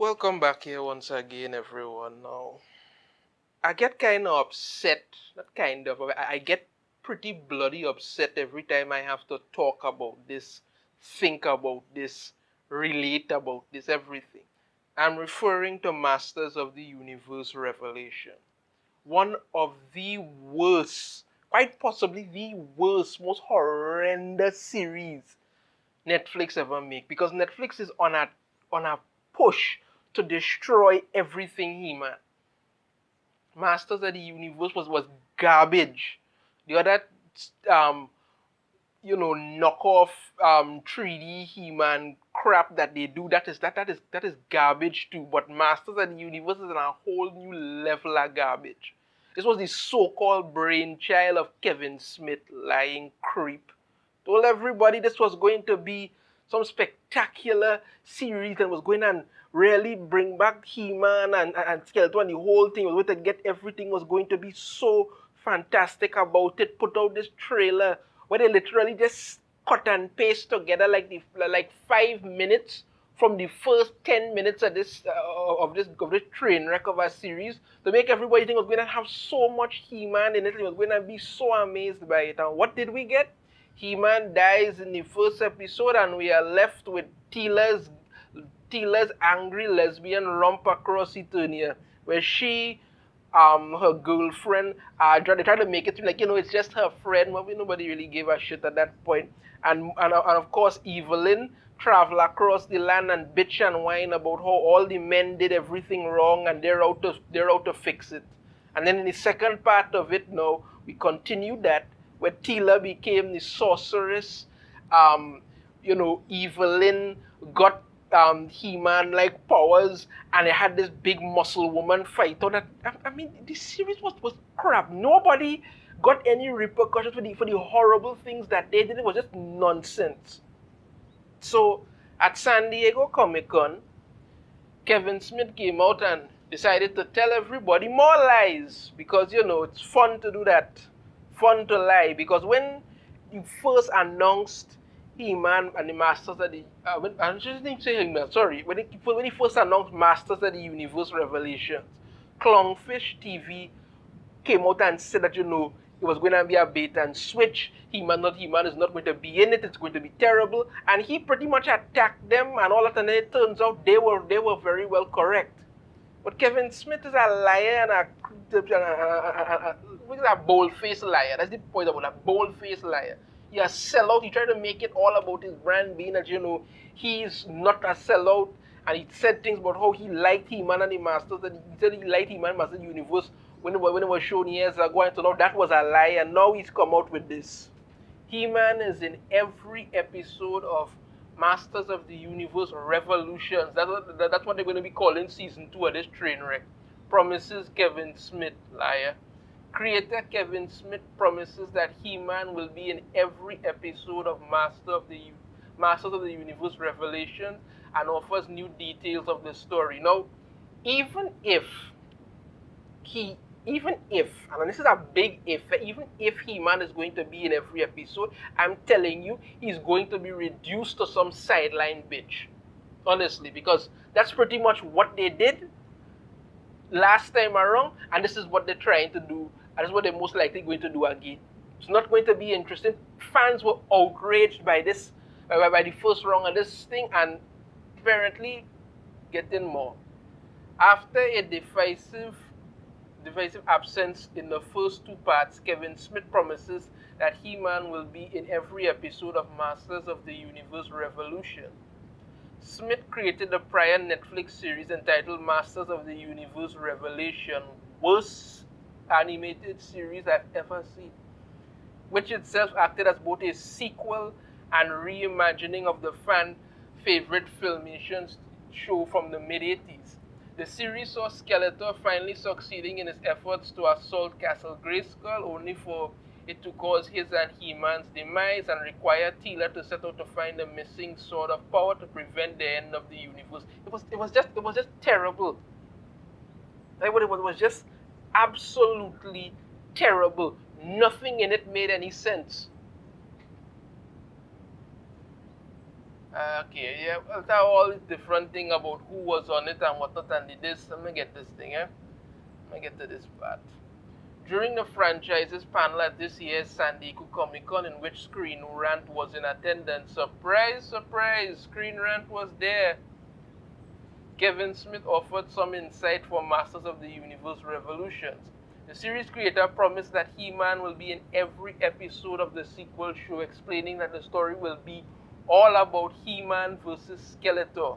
Welcome back here once again, everyone. Now, I get kind of upset, not kind of, I get pretty bloody upset every time I have to talk about this, think about this, relate about this, everything. I'm referring to Masters of the Universe Revelation. One of the worst, quite possibly the worst, most horrendous series Netflix ever make, because Netflix is on a push to destroy everything He-Man. Masters of the Universe was garbage. The other um knockoff 3D He-Man crap that they do, that is garbage too. But Masters of the Universe is on a whole new level of garbage. This was the so-called brainchild of Kevin Smith, lying creep. Told everybody this was going to be some spectacular series that was going to really bring back He-Man and Skeletor, and the whole thing was going to get, everything was going to be so fantastic about it. Put out this trailer where they literally just cut and paste together like 5 minutes from the first 10 minutes of this train wreck of a series to make everybody think it was going to have so much He-Man in it. It was going to be so amazed by it. And what did we get? He-Man dies in the first episode, and we are left with Teela's angry lesbian romp across Eternia, where her girlfriend, they try to make it seem like, it's just her friend. Well, nobody really gave a shit at that point. And of course, Evelyn travel across the land and bitch and whine about how all the men did everything wrong and they're out to fix it. And then in the second part of it, now we continue that where Teela became the sorceress. Evelyn got He-Man like powers, and they had this big muscle woman fight. On that, I mean, this series was crap. Nobody got any repercussions for the horrible things that they did. It was just nonsense. So at San Diego Comic Con, Kevin Smith came out and decided to tell everybody more lies, because it's fun to do that, fun to lie. Because when you first announced He-Man and the Masters of the I didn't say He-Man, sorry, when he first announced Masters of the Universe Revelations, Clownfish TV came out and said that it was going to be a bait and switch. He-Man is not going to be in it. It's going to be terrible. And he pretty much attacked them and all that. And it turns out they were very well correct. But Kevin Smith is a liar and a bold-faced liar. That's the point about a bold-faced liar. He's a sellout. He tried to make it all about his brand being that he's not a sellout. And he said things about how he liked He-Man and the Masters. And he said he liked He-Man and Masters Universe when it was shown years ago. And so now that was a lie. And now he's come out with this. He-Man is in every episode of Masters of the Universe Revolutions. That's what they're going to be calling season 2 of this train wreck. Promises Kevin Smith, liar. Creator Kevin Smith promises that He-Man will be in every episode of Masters of the Universe Revelation, and offers new details of the story. Now, even if, and this is a big if, even if He-Man is going to be in every episode, I'm telling you, he's going to be reduced to some sideline bitch. Honestly, because that's pretty much what they did last time around, and this is what they're trying to do, and this is what they're most likely going to do again. It's not going to be interesting. Fans were outraged by this, by the first round of this thing, and apparently getting more. After a divisive absence in the first 2 parts, Kevin Smith promises that He-Man will be in every episode of Masters of the Universe Revolution. Smith created a prior Netflix series entitled Masters of the Universe Revelation, worst animated series I've ever seen, which itself acted as both a sequel and reimagining of the fan favorite Filmation show from the mid-80s. The series saw Skeletor finally succeeding in his efforts to assault Castle Grayskull, only for it to cause his and He-Man's demise and require Teela to set out to find the missing sword of power to prevent the end of the universe. It was just terrible. Like, it was just absolutely terrible. Nothing in it made any sense. Okay, yeah, well, there are all these different thing about who was on it and whatnot and this. Let me get this thing, eh? Let me get to this part. During the franchise's panel at this year's San Diego Comic-Con, in which Screen Rant was in attendance, surprise, surprise, Screen Rant was there. Kevin Smith offered some insight for Masters of the Universe Revolutions. The series creator promised that He-Man will be in every episode of the sequel show, explaining that the story will be all about He-Man versus Skeletor.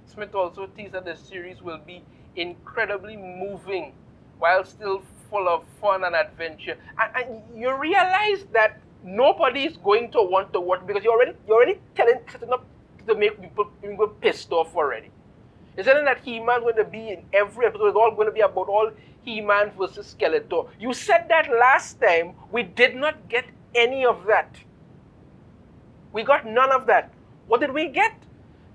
Smith also teased that the series will be incredibly moving while still full of fun and adventure. And you realize that nobody is going to want to watch because you're already setting up to make people pissed off already. It's not that He-Man going to be in every episode. It's all going to be about all He-Man versus Skeletor. You said that last time. We did not get any of that. We got none of that. What did we get?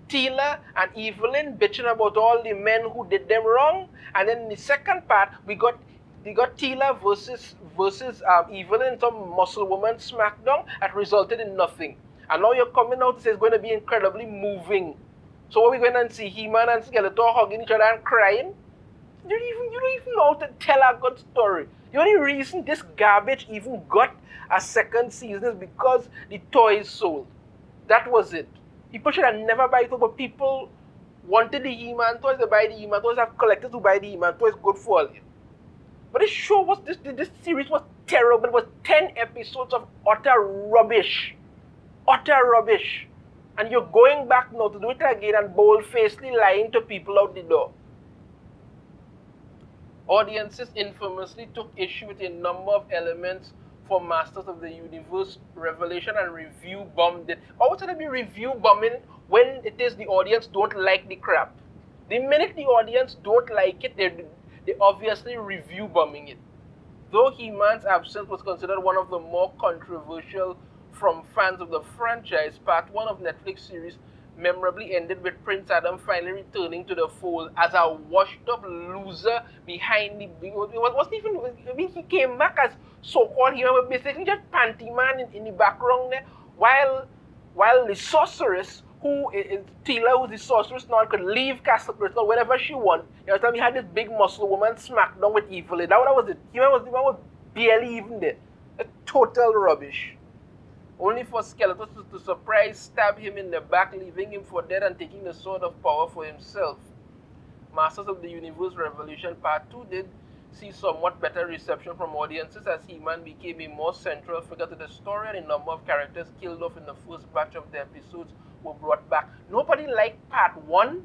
Teela and Evelyn bitching about all the men who did them wrong. And then in the second part, we got Teela versus Evelyn, some muscle woman smackdown that resulted in nothing. And now you're coming out to say it's going to be incredibly moving. So what are we going to see? He-Man and Skeletor hugging each other and crying? You don't even know how to tell a good story. The only reason this garbage even got a second season is because the toys sold. That was it. People should have never bought it, but people wanted the He-Man toys, they buy the He-Man toys, have collectors who buy the He-Man toys, good for all. But this show was, this series was terrible. It was 10 episodes of utter rubbish. Utter rubbish. And you're going back now to do it again and bold-facedly lying to people out the door. Audiences infamously took issue with a number of elements for Masters of the Universe Revelation and review bombed it. How should it be review bombing when it is the audience don't like the crap? The minute the audience don't like it, they obviously review bombing it. Though He-Man's absence was considered one of the more controversial from fans of the franchise, part 1 of Netflix series memorably ended with Prince Adam finally returning to the fold as a washed-up loser behind the... It wasn't even... I mean, he came back as so-called hero, but basically just panty man in the background there, while the sorceress, who is Teela, who's the sorceress now, could leave Castle Crystal whenever she wants. You know, we had this big muscle woman smackdown with Evelyn. That was it. He was barely even there. A total rubbish. Only for Skeletor to surprise stab him in the back, leaving him for dead and taking the sword of power for himself. Masters of the Universe Revolution Part 2 did see somewhat better reception from audiences as He-Man became a more central figure to the story and a number of characters killed off in the first batch of the episodes were brought back. Nobody liked Part 1.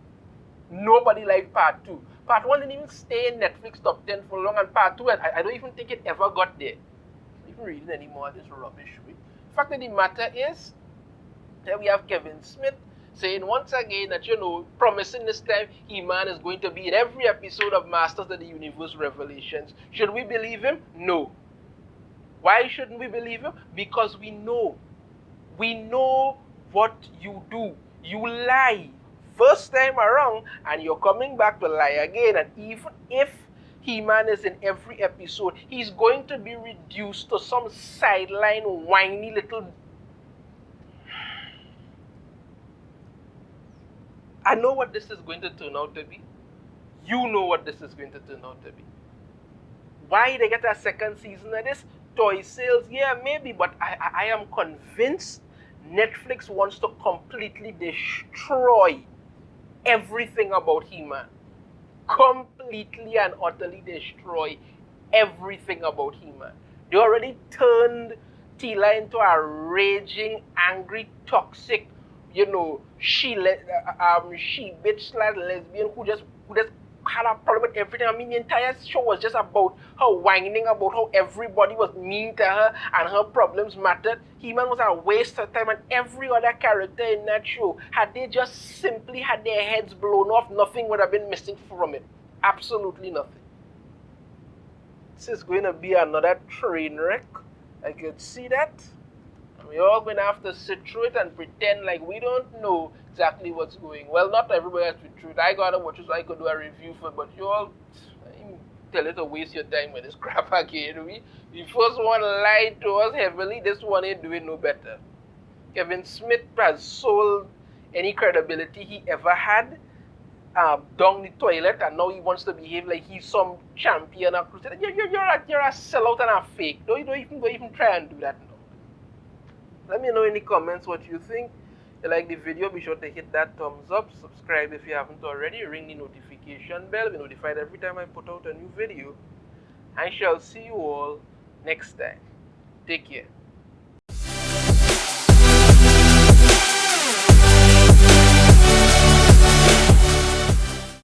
Nobody liked Part 2. Part 1 didn't even stay in Netflix top 10 for long, and Part 2, I don't even think it ever got there. I'm not even reading any more of this rubbish. The fact of the matter is that we have Kevin Smith saying once again that, promising this time He-Man is going to be in every episode of Masters of the Universe Revelations. Should we believe him? No. Why shouldn't we believe him? Because we know. We know what you do. You lie first time around and you're coming back to lie again. And even if He-Man is in every episode, he's going to be reduced to some sideline, whiny little... I know what this is going to turn out to be. You know what this is going to turn out to be. Why they get a second season of this? Toy sales? Yeah, maybe, but I am convinced Netflix wants to completely destroy everything about He-Man. Completely and utterly destroy everything about He-Man. They already turned Teela into a raging, angry, toxic, she bitch slash lesbian who just had a problem with everything. I mean, the entire show was just about her whining about how everybody was mean to her and her problems mattered. He-Man was a waste of time, and every other character in that show, had they just simply had their heads blown off, nothing would have been missing from it. Absolutely nothing. This is going to be another train wreck. I could see that. We're all going to have to sit through it and pretend like we don't know exactly what's going. Well, not everybody has to be true. I got to watch it so I could do a review for it, but you all tell it to waste your time with this crap again. We first one lied to us heavily. This one ain't doing no better. Kevin Smith has sold any credibility he ever had down the toilet, and now he wants to behave like he's some champion or crusader. You're a sellout and a fake. Don't even try and do that now. Let me know in the comments what you think. If you like the video, be sure to hit that thumbs up. Subscribe if you haven't already. Ring the notification bell. Be notified every time I put out a new video. I shall see you all next time. Take care.